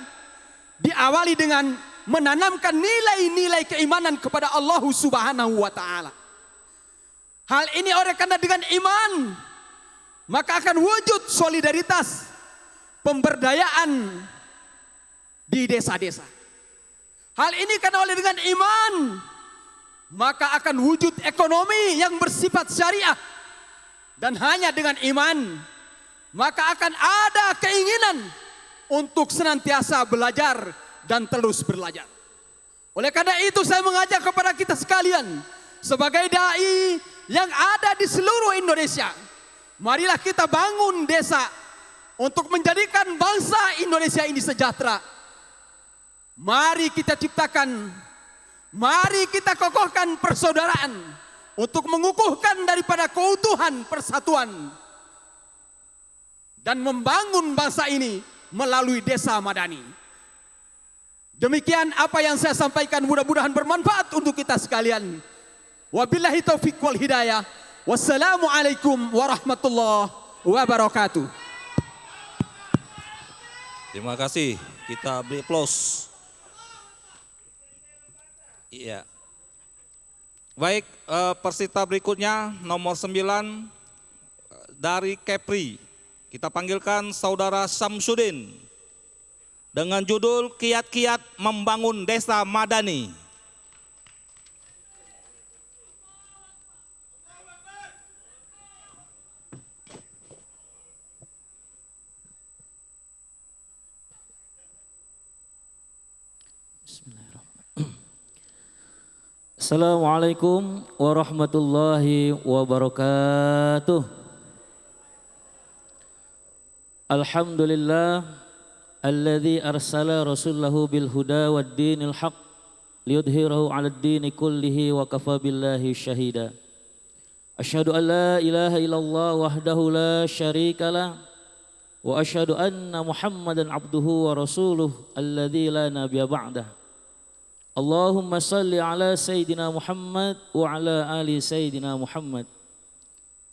diawali dengan menanamkan nilai-nilai keimanan kepada Allah Subhanahu wa ta'ala. Hal ini oleh karena dengan iman maka akan wujud solidaritas, pemberdayaan di desa-desa. Hal ini karena oleh dengan iman maka akan wujud ekonomi yang bersifat syariah, dan hanya dengan iman maka akan ada keinginan untuk senantiasa belajar dan terus belajar. Oleh karena itu saya mengajak kepada kita sekalian sebagai dai yang ada di seluruh Indonesia, marilah kita bangun desa untuk menjadikan bangsa Indonesia ini sejahtera. Mari kita ciptakan, mari kita kokohkan persaudaraan untuk mengukuhkan daripada keutuhan persatuan dan membangun bangsa ini melalui Desa Madani. Demikian apa yang saya sampaikan, mudah-mudahan bermanfaat untuk kita sekalian. Wabillahi taufiq wal hidayah. Wassalamualaikum warahmatullahi wabarakatuh. Terima kasih. Kita beri aplaus. Iya. Baik, peserta berikutnya nomor 9 dari Kepri. Kita panggilkan Saudara Samsudin dengan judul Kiat-Kiat Membangun Desa Madani. Assalamualaikum warahmatullahi wabarakatuh. Alhamdulillah alladzi arsala rasulahu bil huda wad dinil haq liyudhhirahu 'alad dini kullihi wa kafa billahi syahida. Asyhadu an la ilaha illallah wahdahu la syarikalah wa asyhadu anna Muhammadan abduhu wa rasuluh alladzi la nabiyya ba'dah. Allahumma salli ala Sayyidina Muhammad wa ala ali Sayyidina Muhammad.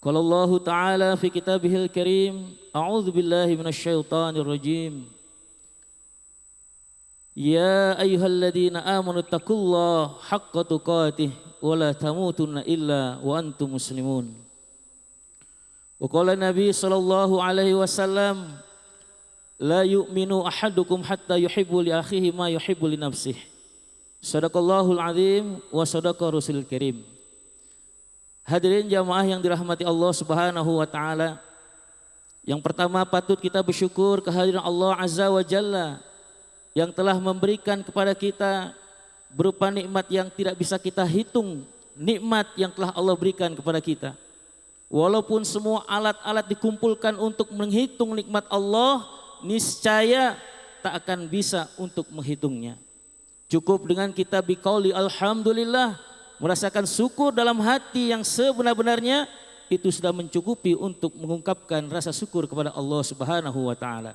Qala Allah Ta'ala fi kitabihil karim, a'udzu billahi minasy syaithanir rajim. Ya ayyuhalladzina amanu taqullaha haqqa tuqatih wa la tamutunna illa wa antum muslimun. Wa qala Nabi sallallahu alaihi wasallam, la yu'minu ahadukum hatta yuhibbu li akhihi ma yuhibbu li nafsihi. Sadaqallahul azim wa sadaqa rasulul karim. Hadirin jamaah yang dirahmati Allah Subhanahu wa taala, yang pertama patut kita bersyukur kehadiran Allah Azza wa Jalla yang telah memberikan kepada kita berupa nikmat yang tidak bisa kita hitung, nikmat yang telah Allah berikan kepada kita. Walaupun semua alat-alat dikumpulkan untuk menghitung nikmat Allah, niscaya tak akan bisa untuk menghitungnya. Cukup dengan kita biqauli alhamdulillah, merasakan syukur dalam hati yang sebenar-benarnya, itu sudah mencukupi untuk mengungkapkan rasa syukur kepada Allah Subhanahu wa taala.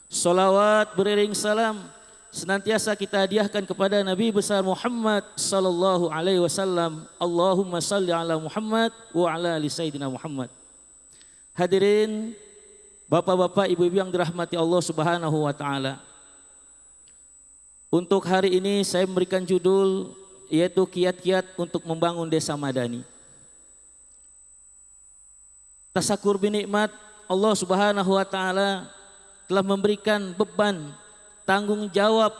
Salawat beriring salam senantiasa kita hadiahkan kepada Nabi besar Muhammad sallallahu alaihi wasallam. Allahumma salli ala Muhammad wa ala ali sayyidina Muhammad. Hadirin bapak-bapak, ibu-ibu yang dirahmati Allah Subhanahu wa taala. Untuk hari ini saya memberikan judul yaitu kiat-kiat untuk membangun desa madani. Tasakur binikmat, Allah Subhanahu wa taala telah memberikan beban tanggung jawab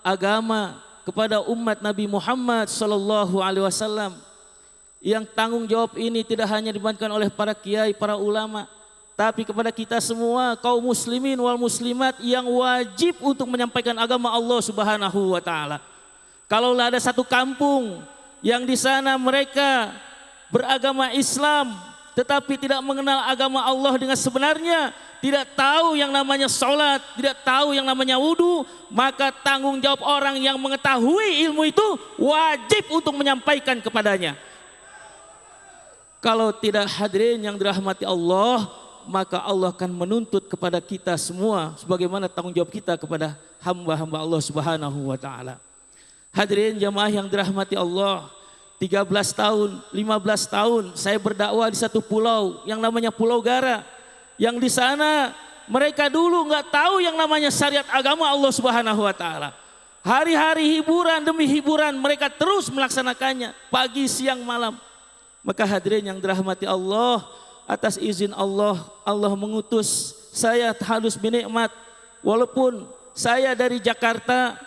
agama kepada umat Nabi Muhammad sallallahu alaihi wasallam. Yang tanggung jawab ini tidak hanya dibebankan oleh para kiai, para ulama, tapi kepada kita semua kaum muslimin wal muslimat yang wajib untuk menyampaikan agama Allah Subhanahu wa taala. Kalau ada satu kampung yang di sana mereka beragama Islam tetapi tidak mengenal agama Allah dengan sebenarnya, tidak tahu yang namanya sholat, tidak tahu yang namanya wudu, maka tanggung jawab orang yang mengetahui ilmu itu wajib untuk menyampaikan kepadanya. Kalau tidak, hadirin yang dirahmati Allah, maka Allah akan menuntut kepada kita semua sebagaimana tanggung jawab kita kepada hamba-hamba Allah Subhanahu wa taala. Hadirin jamaah yang dirahmati Allah, 13 tahun, 15 tahun saya berdakwah di satu pulau yang namanya Pulau Gara. Yang di sana mereka dulu nggak tahu yang namanya syariat agama Allah Subhanahu wa taala. Hari-hari hiburan demi hiburan mereka terus melaksanakannya, pagi, siang, malam. Maka hadirin yang dirahmati Allah, atas izin Allah, Allah mengutus saya Tahalus binikmat. Walaupun saya dari Jakarta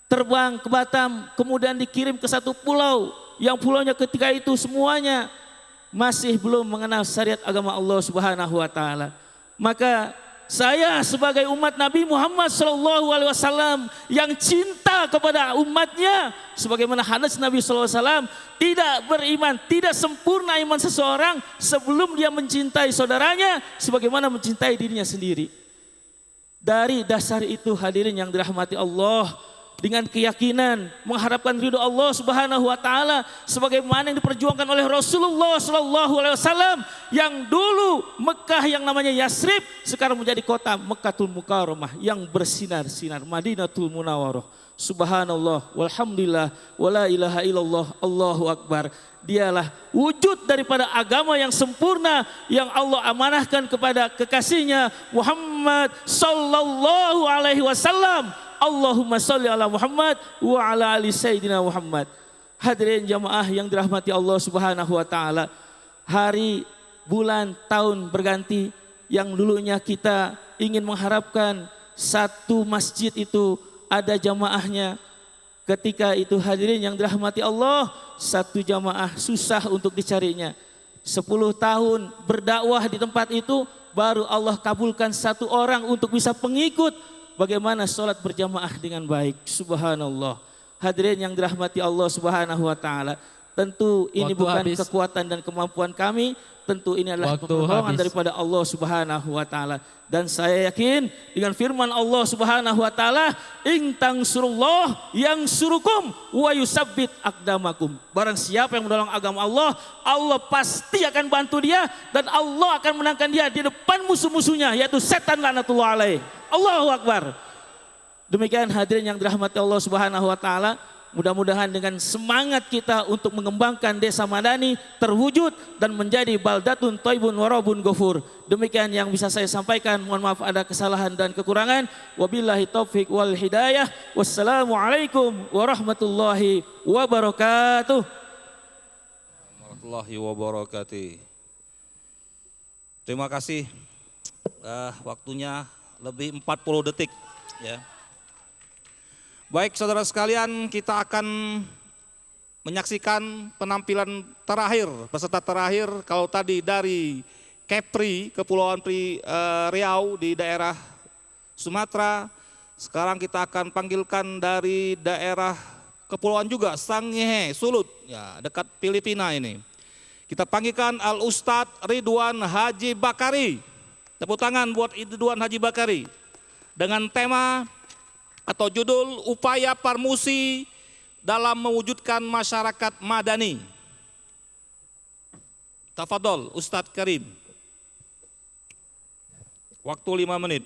terbang ke Batam, kemudian dikirim ke satu pulau, yang pulaunya ketika itu semuanya masih belum mengenal syariat agama Allah Subhanahu wa taala. Maka saya sebagai umat Nabi Muhammad sallallahu alaihi wasallam yang cinta kepada umatnya, sebagaimana hadis Nabi sallallahu alaihi wasallam, tidak beriman, tidak sempurna iman seseorang sebelum dia mencintai saudaranya sebagaimana mencintai dirinya sendiri. Dari dasar itu hadirin yang dirahmati Allah, dengan keyakinan mengharapkan ridho Allah Subhanahu wa taala sebagaimana yang diperjuangkan oleh Rasulullah sallallahu alaihi wasallam, yang dulu Mekah yang namanya Yasrib sekarang menjadi kota Mekkatul Mukarramah yang bersinar-sinar, Madinatul Munawwarah. Subhanallah walhamdulillah wala ilaha illallah Allahu akbar. Dialah wujud daripada agama yang sempurna yang Allah amanahkan kepada kekasihnya Muhammad sallallahu alaihi wasallam. Allahumma salli ala Muhammad wa ala ali sayyidina Muhammad. Hadirin jamaah yang dirahmati Allah Subhanahu wa taala, hari, bulan, tahun berganti. Yang dulunya kita ingin mengharapkan satu masjid itu ada jamaahnya, ketika itu hadirin yang dirahmati Allah, satu jamaah susah untuk dicarinya. 10 tahun berdakwah di tempat itu baru Allah kabulkan satu orang untuk bisa pengikut. Bagaimana sholat berjamaah dengan baik. Subhanallah. Hadirin yang dirahmati Allah Subhanahu wa taala, tentu ini bukan kekuatan dan kemampuan kami, tentu ini adalah pertolongan daripada Allah Subhanahu wa taala. Dan saya yakin dengan firman Allah Subhanahu wa taala, in tansurullah yansurukum wa yusabbit aqdamakum. Barang siapa yang menolong agama Allah, Allah pasti akan bantu dia dan Allah akan menangkan dia di depan musuh-musuhnya, yaitu setan laknatullah alaih. Allahu akbar. Demikian hadirin yang dirahmati Allah Subhanahu wa taala, mudah-mudahan dengan semangat kita untuk mengembangkan desa madani terwujud dan menjadi baldatun thayyibun wa rabbun ghafur. Demikian yang bisa saya sampaikan. Mohon maaf ada kesalahan dan kekurangan. Wabillahi taufik wal hidayah. Wassalamualaikum warahmatullahi wabarakatuh. Warahmatullahi wabarakatuh. Terima kasih. Waktunya lebih 40 detik ya. Baik saudara sekalian, kita akan menyaksikan penampilan terakhir, peserta terakhir. Kalau tadi dari Kepri, Kepulauan Riau di daerah Sumatera, sekarang kita akan panggilkan dari daerah kepulauan juga, Sangihe, Sulut, ya dekat Filipina ini. Kita panggilkan Al-Ustadz Ridwan Haji Bakari. Tepuk tangan buat Ridwan Haji Bakari. Dengan tema atau judul Upaya Parmusi dalam Mewujudkan Masyarakat Madani. Tafadhol Ustadz Karim. Waktu 5 menit.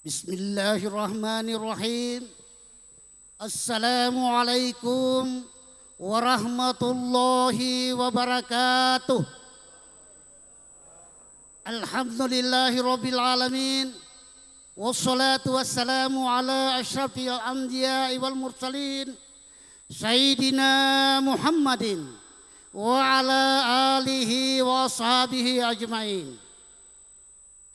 Bismillahirrahmanirrahim. Assalamualaikum warahmatullahi wabarakatuh. Alhamdulillahi rabbil alamin. Wassalatu wassalamu ala asyrafil anbiya'i wal mursalin. Sayyidina Muhammadin wa ala alihi wa ashabihi ajma'in.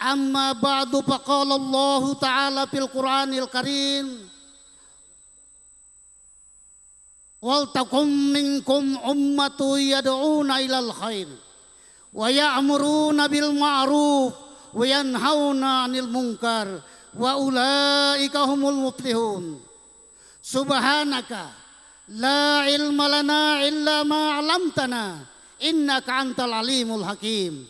Amma ba'du faqala Allah Ta'ala fil Qur'anil Karim wal takum minkum ummatu yad'una ilal khair wa ya'muruna bil ma'ruf wa yanhauna 'anil munkar wa ulaika humul muflihun. Subhanaka la ilma lana illa ma 'allamtana innaka antal alimul hakim.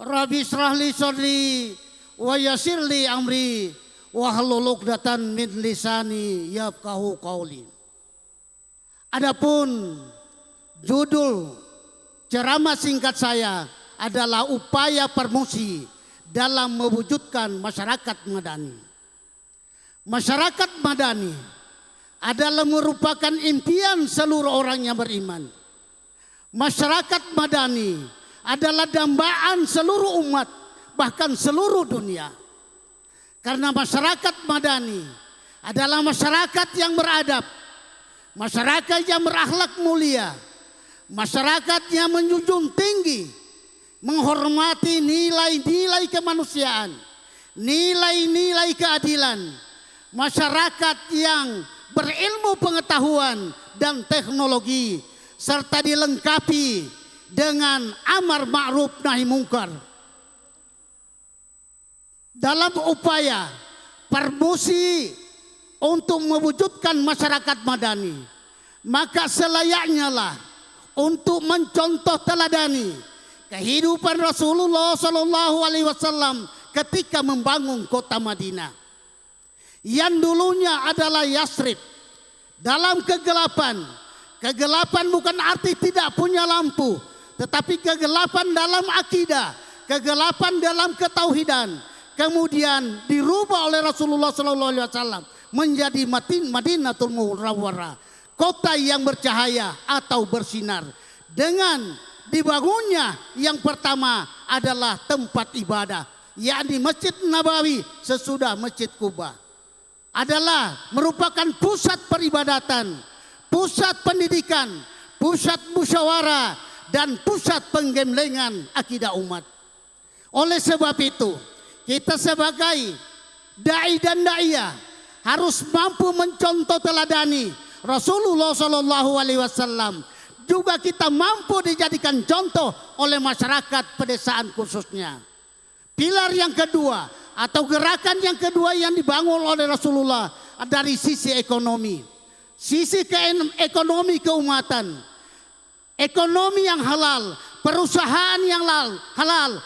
Rabbi shrah li sadri wa yassir li amri wahlul 'uqdatam min lisani yafqahu qawli. Adapun judul ceramah singkat saya adalah upaya parmusi dalam mewujudkan masyarakat madani. Masyarakat madani adalah merupakan impian seluruh orang yang beriman. Masyarakat madani adalah dambaan seluruh umat, bahkan seluruh dunia. Karena masyarakat madani adalah masyarakat yang beradab, masyarakat yang berakhlak mulia, masyarakat yang menjunjung tinggi, menghormati nilai-nilai kemanusiaan, nilai-nilai keadilan, masyarakat yang berilmu pengetahuan dan teknologi, serta dilengkapi dengan amar ma'ruf nahi mungkar. Dalam upaya parmusi untuk mewujudkan masyarakat madani, maka selayaknya lah untuk mencontoh teladani kehidupan Rasulullah SAW ketika membangun kota Madinah yang dulunya adalah Yasrib. Dalam kegelapan bukan arti tidak punya lampu, tetapi kegelapan dalam akidah, kegelapan dalam ketauhidan, kemudian dirubah oleh Rasulullah SAW menjadi Madinatul Munawwarah, kota yang bercahaya atau bersinar. Dengan dibangunnya yang pertama adalah tempat ibadah, yakni Masjid Nabawi sesudah Masjid Kuba, adalah merupakan pusat peribadatan, pusat pendidikan, pusat musyawarah, dan pusat penggemblengan akidah umat. Oleh sebab itu, kita sebagai dai dan daiyah harus mampu mencontoh teladani Rasulullah SAW. Juga kita mampu dijadikan contoh oleh masyarakat pedesaan khususnya. Pilar yang kedua atau gerakan yang kedua yang dibangun oleh Rasulullah dari sisi ekonomi. Sisi ekonomi keumatan. Ekonomi yang halal, perusahaan yang halal,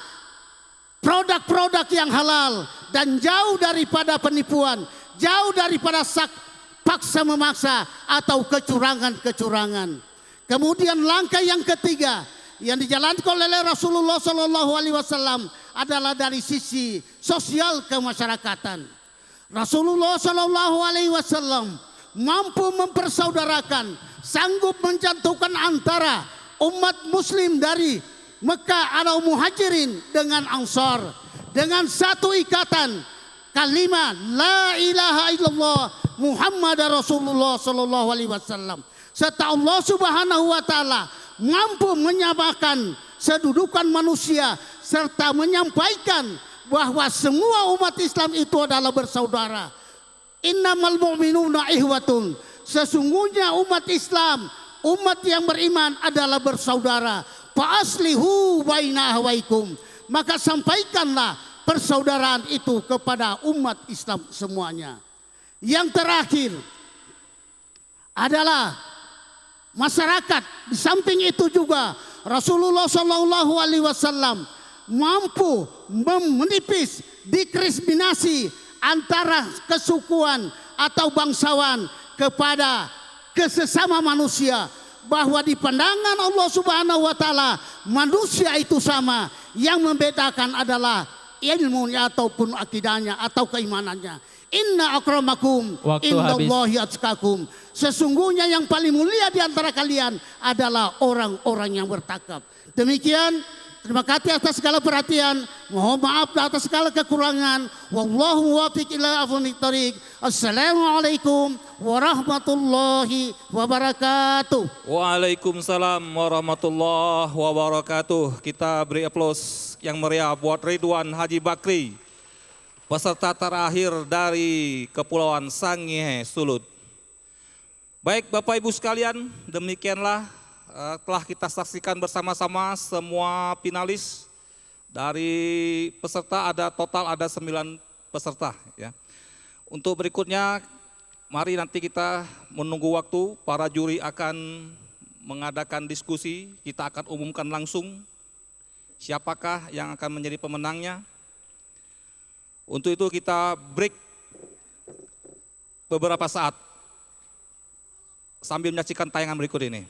produk-produk yang halal, dan jauh daripada penipuan, jauh daripada paksa memaksa atau kecurangan-kecurangan. Kemudian langkah yang ketiga yang dijalankan oleh Rasulullah SAW adalah dari sisi sosial kemasyarakatan. Rasulullah SAW mampu mempersaudarakan, sanggup mencantumkan antara umat muslim dari Mekah atau Muhajirin dengan Ansar dengan satu ikatan kalimat la ilaha illallah Muhammad Rasulullah sallallahu alaihi wasallam. Serta Allah Subhanahu wa taala mampu menyamakan sedudukan manusia serta menyampaikan bahwa semua umat Islam itu adalah bersaudara. Innamal mu'minuna ihwatun. Sesungguhnya umat Islam, umat yang beriman adalah bersaudara. Fa aslihu baina ahwaikum. Maka sampaikanlah persaudaraan itu kepada umat Islam semuanya. Yang terakhir adalah masyarakat. Di samping itu juga Rasulullah Shallallahu Alaihi Wasallam mampu menipis diskriminasi antara kesukuan atau bangsawan kepada kesesama manusia, bahwa di pandangan Allah Subhanahu wa taala manusia itu sama, yang membedakan adalah ilmunya ataupun akidahnya atau keimanannya. Inna akramakum indallahi atqakum. Sesungguhnya yang paling mulia di antara kalian adalah orang-orang yang bertakwa. Demikian, terima kasih atas segala perhatian. Mohon maaf atas segala kekurangan. Wallahu muwaffiq ila aqwamit thoriq. Assalamualaikum warahmatullahi wabarakatuh. Waalaikumsalam warahmatullahi wabarakatuh. Kita beri aplaus yang meriah buat Ridwan Haji Bakri, peserta terakhir dari Kepulauan Sangihe, Sulut. Baik Bapak Ibu sekalian, demikianlah telah kita saksikan bersama-sama semua finalis. Dari peserta total ada 9 peserta ya. Untuk berikutnya mari nanti kita menunggu waktu, para juri akan mengadakan diskusi, kita akan umumkan langsung siapakah yang akan menjadi pemenangnya. Untuk itu kita break beberapa saat sambil menyaksikan tayangan berikut ini.